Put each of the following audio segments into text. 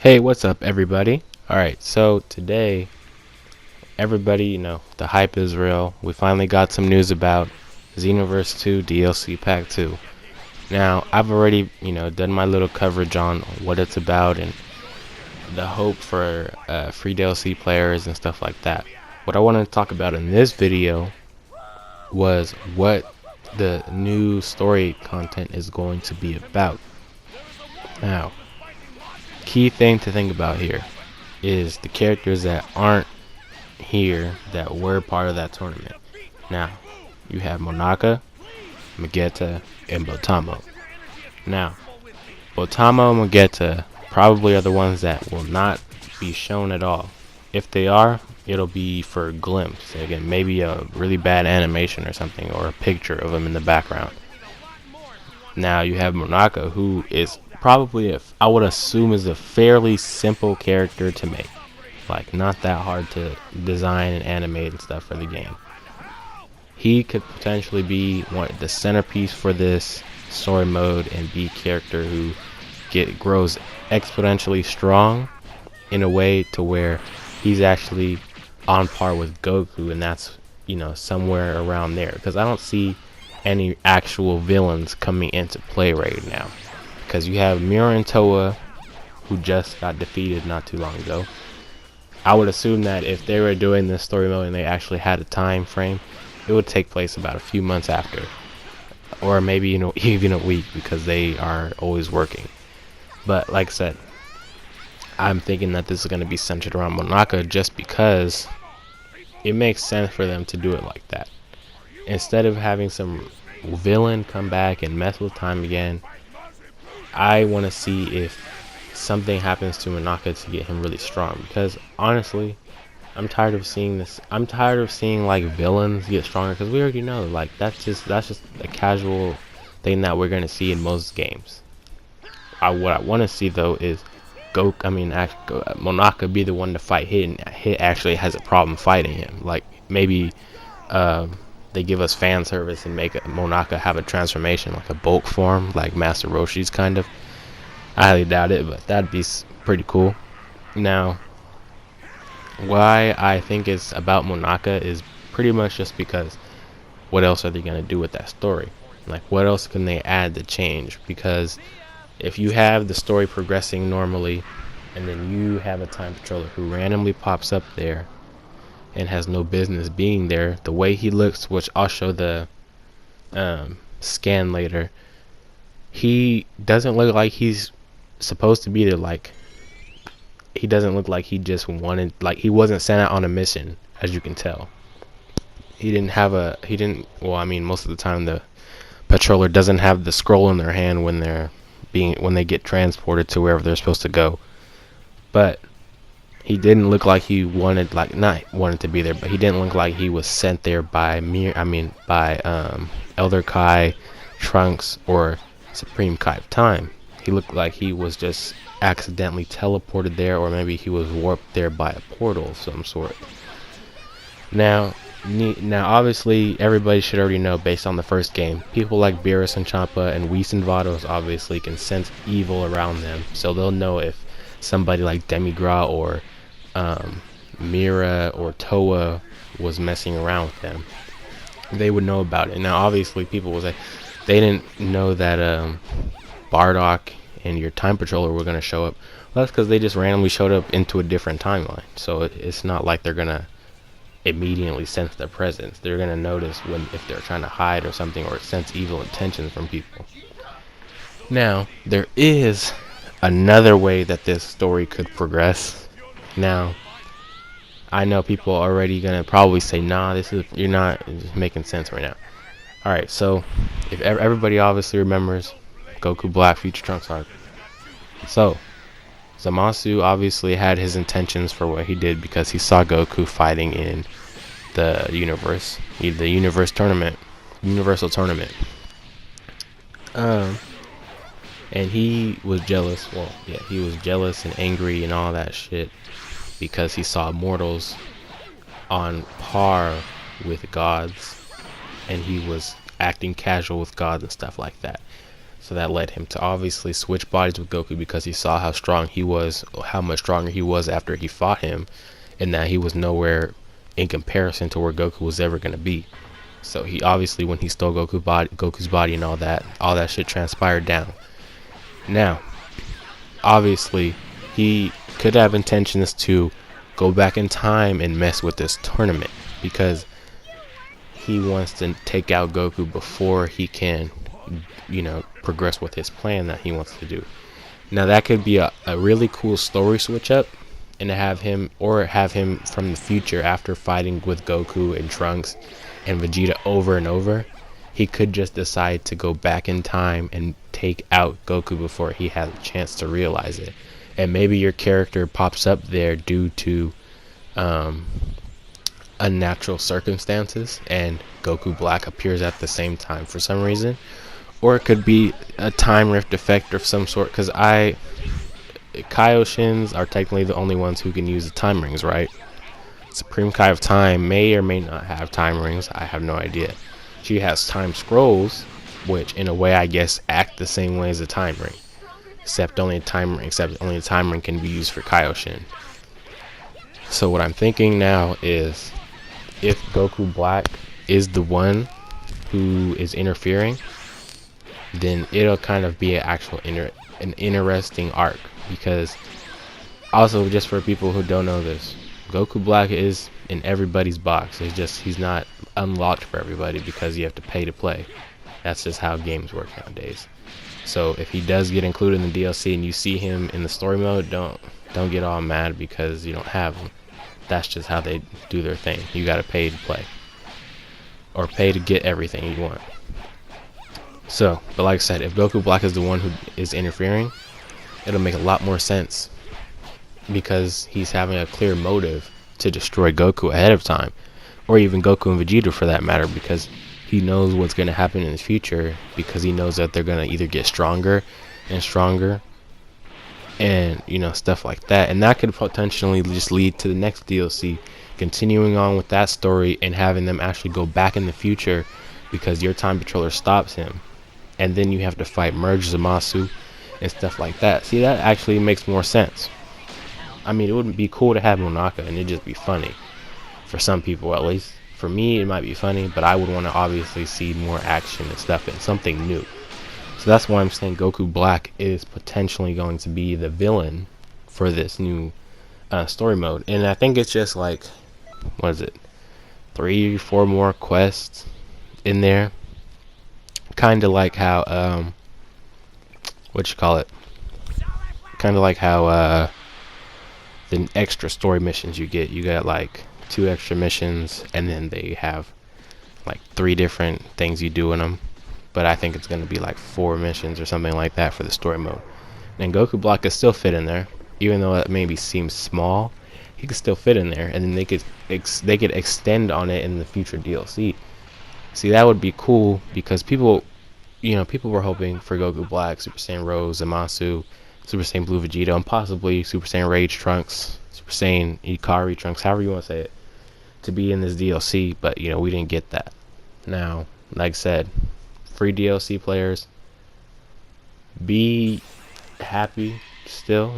Hey, what's up, everybody? Alright, so today, everybody, the hype is real. We finally got some news about Xenoverse 2 DLC Pack 2. Now, I've already, done my little coverage on what it's about and the hope for free DLC players and stuff like that. What I wanted to talk about in this video was what the new story content is going to be about. Now, key thing to think about here is the characters that aren't here that were part of that tournament. Now, you have Monaka, Magetta, and Botamo. Now, Botamo and Magetta probably are the ones that will not be shown at all. If they are, it'll be for a glimpse. Again, maybe a really bad animation or something, or a picture of them in the background. Now, you have Monaka, who is probably, I would assume, is a fairly simple character to make. Like, not that hard to design and animate and stuff for the game. He could potentially be the centerpiece for this story mode and be a character who grows exponentially strong in a way to where he's actually on par with Goku, and that's somewhere around there, because I don't see any actual villains coming into play right now, because you have Mira and Toa, who just got defeated not too long ago. I would assume that if they were doing this story mode and they actually had a time frame, it would take place about a few months after, or maybe even a week, because they are always working. But like I said, I'm thinking that this is going to be centered around Monaka, just because it makes sense for them to do it like that. Instead of having some villain come back and mess with time again, I want to see if something happens to Monaka to get him really strong, because honestly, I'm tired of seeing this. I'm tired of seeing like villains get stronger, because we already know like that's just a casual thing that we're gonna see in most games. What I want to see though is Monaka be the one to fight Hit, and Hit actually has a problem fighting him. Like maybe they give us fan service and make Monaka have a transformation, like a bulk form, like Master Roshi's kind of. I highly doubt it, but that'd be pretty cool. Now, why I think it's about Monaka is pretty much just because what else are they going to do with that story? Like, what else can they add to change? Because if you have the story progressing normally, and then you have a time patroller who randomly pops up there and has no business being there, the way he looks, which I'll show the scan later, he doesn't look like he's supposed to be there. Like, he doesn't look like he just wanted, like he wasn't sent out on a mission, as you can tell. Most of the time the patroller doesn't have the scroll in their hand when they get transported to wherever they're supposed to go. But he didn't look like he wanted, like, not wanted to be there, but he didn't look like he was sent there by Elder Kai, Trunks, or Supreme Kai of Time. He looked like he was just accidentally teleported there, or maybe he was warped there by a portal of some sort. Now obviously everybody should already know, based on the first game, people like Beerus and Champa and Whis and Vados obviously can sense evil around them, so they'll know if somebody like Demigra or Mira or Toa was messing around with them. They would know about it. Now obviously people will say they didn't know that Bardock and your time patroller were going to show up. Well, that's because they just randomly showed up into a different timeline, so it's not like they're going to immediately sense their presence. They're going to notice if they're trying to hide or something, or sense evil intentions from people. Now, there is another way that this story could progress. Now, I know people are already going to probably say, nah, you're not making sense right now. Alright, so if everybody obviously remembers Goku Black Future Trunks arc. So, Zamasu obviously had his intentions for what he did, because he saw Goku fighting in the Universal Tournament. And he was jealous. Well, yeah, he was jealous and angry and all that shit, because he saw mortals on par with gods, and he was acting casual with gods and stuff like that. So that led him to obviously switch bodies with Goku because he saw how strong he was, how much stronger he was after he fought him, and that he was nowhere in comparison to where Goku was ever going to be. So he obviously, when he stole Goku's body and all that shit transpired down. Now, obviously, he could have intentions to go back in time and mess with this tournament because he wants to take out Goku before he can, progress with his plan that he wants to do. Now that could be a really cool story switch up, and have him from the future after fighting with Goku and Trunks and Vegeta over and over. He could just decide to go back in time and take out Goku before he has a chance to realize it. And maybe your character pops up there due to unnatural circumstances, and Goku Black appears at the same time for some reason. Or it could be a time rift effect of some sort, because Kaioshins are technically the only ones who can use the time rings, right? Supreme Kai of Time may or may not have time rings. I have no idea. She has time scrolls, which in a way I guess act the same way as a time ring, except only a time ring can be used for Kaioshin. So what I'm thinking now is, if Goku Black is the one who is interfering, then it'll kind of be an interesting arc. Because also, just for people who don't know this, Goku Black is in everybody's box. It's just he's not unlocked for everybody because you have to pay to play. That's just how games work nowadays. So if he does get included in the DLC and you see him in the story mode, don't get all mad because you don't have him. That's just how they do their thing. You gotta pay to play, or pay to get everything you want. So, but like I said, if Goku Black is the one who is interfering, it'll make a lot more sense, because he's having a clear motive to destroy Goku ahead of time, or even Goku and Vegeta for that matter, because he knows what's going to happen in the future, because he knows that they're going to either get stronger and stronger, and stuff like that. And that could potentially just lead to the next DLC continuing on with that story and having them actually go back in the future, because your time patroller stops him, and then you have to fight Merge Zamasu and stuff like that. See, that actually makes more sense. I mean, it wouldn't be cool to have Monaka and it'd just be funny for some people. At least for me, it might be funny, but I would want to obviously see more action and stuff and something new. So that's why I'm saying Goku Black is potentially going to be the villain for this new story mode. And I think it's just like, what is it, 3 or 4 more quests in there, kind of like how kind of like how the extra story missions you got like 2 extra missions, and then they have like 3 different things you do in them. But I think it's going to be like 4 missions or something like that for the story mode. And Goku Black could still fit in there, even though it maybe seems small. He could still fit in there, and then they could extend on it in the future DLC. See, that would be cool, because people were hoping for Goku Black, Super Saiyan Rose, Zamasu, Super Saiyan Blue Vegeta, and possibly Super Saiyan Rage Trunks, Super Saiyan Ikari Trunks, however you want to say it, to be in this DLC, but we didn't get that. Now, like I said, free DLC players, be happy still.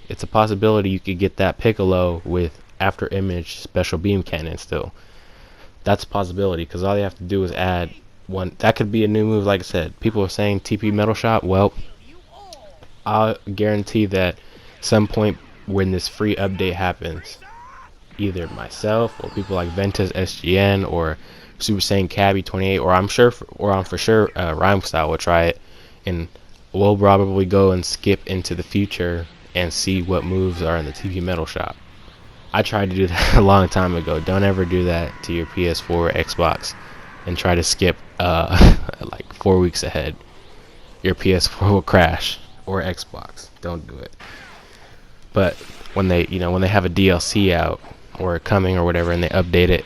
It's a possibility you could get that Piccolo with After Image Special Beam Cannon still. That's a possibility, because all you have to do is add one. That could be a new move. Like I said, people are saying TP Metal Shot. Well, I'll guarantee that some point when this free update happens, either myself or people like Ventus SGN or Super Saiyan Cabby 28, or I'm for sure Rhyme Style will try it, and we'll probably go and skip into the future and see what moves are in the TP Metal Shop. I tried to do that a long time ago. Don't ever do that to your PS4 or Xbox and try to skip like 4 weeks ahead. Your PS4 will crash, or Xbox. Don't do it. But when they have a DLC out or coming or whatever, and they update it,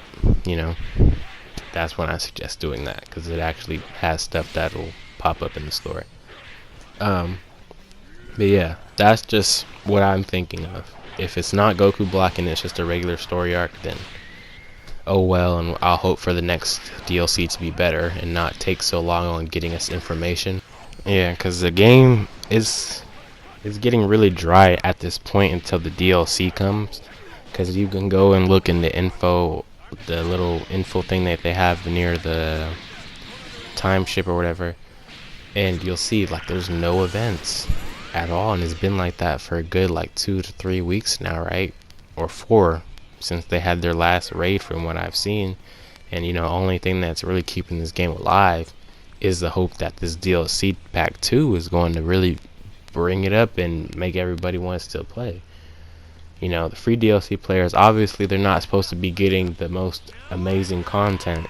that's when I suggest doing that, because it actually has stuff that'll pop up in the story. But yeah, that's just what I'm thinking of. If it's not Goku Black and it's just a regular story arc, then oh well, and I'll hope for the next DLC to be better and not take so long on getting us information. Yeah, because the game is getting really dry at this point until the DLC comes. Because you can go and look in the info, the little info thing that they have near the time ship or whatever, and you'll see like there's no events at all, and it's been like that for a good like 2 to 3 weeks now, right? Or 4, since they had their last raid from what I've seen. And only thing that's really keeping this game alive is the hope that this DLC pack 2 is going to really bring it up and make everybody want to still play. The free DLC players, obviously they're not supposed to be getting the most amazing content,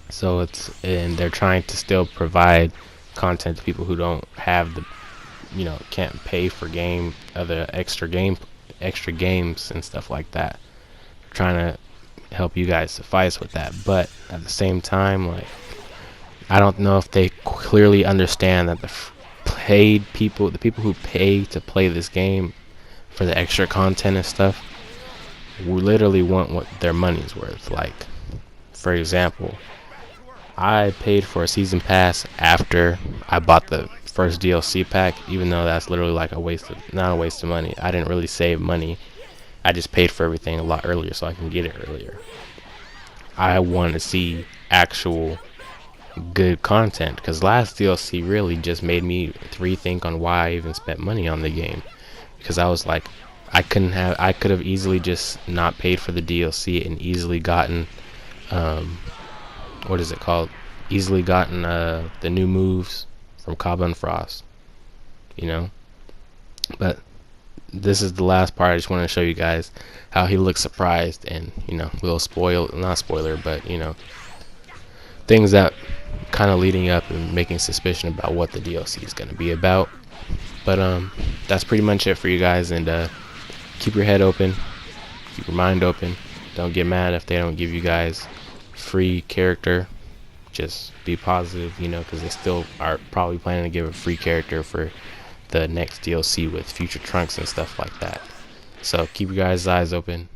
so and they're trying to still provide content to people who don't have the can't pay for other extra games and stuff like that. Trying to help you guys suffice with that, but at the same time, like, I don't know if they clearly understand that the people who pay to play this game for the extra content and stuff, literally want what their money's worth. Like, for example, I paid for a season pass after I bought the first DLC pack, even though that's literally like not a waste of money. I didn't really save money. I just paid for everything a lot earlier so I can get it earlier. I want to see actual good content, because last DLC really just made me rethink on why I even spent money on the game. Because I was like, I could have easily just not paid for the DLC and easily gotten what is it called? Easily gotten the new moves from Kaba and Frost, But this is the last part. I just want to show you guys how he looks surprised, and not spoiler, but things that kind of leading up and making suspicion about what the DLC is going to be about. But that's pretty much it for you guys, and keep your head open, keep your mind open. Don't get mad if they don't give you guys free character. Just be positive, because they still are probably planning to give a free character for the next DLC with future trunks and stuff like that. So keep your guys' eyes open.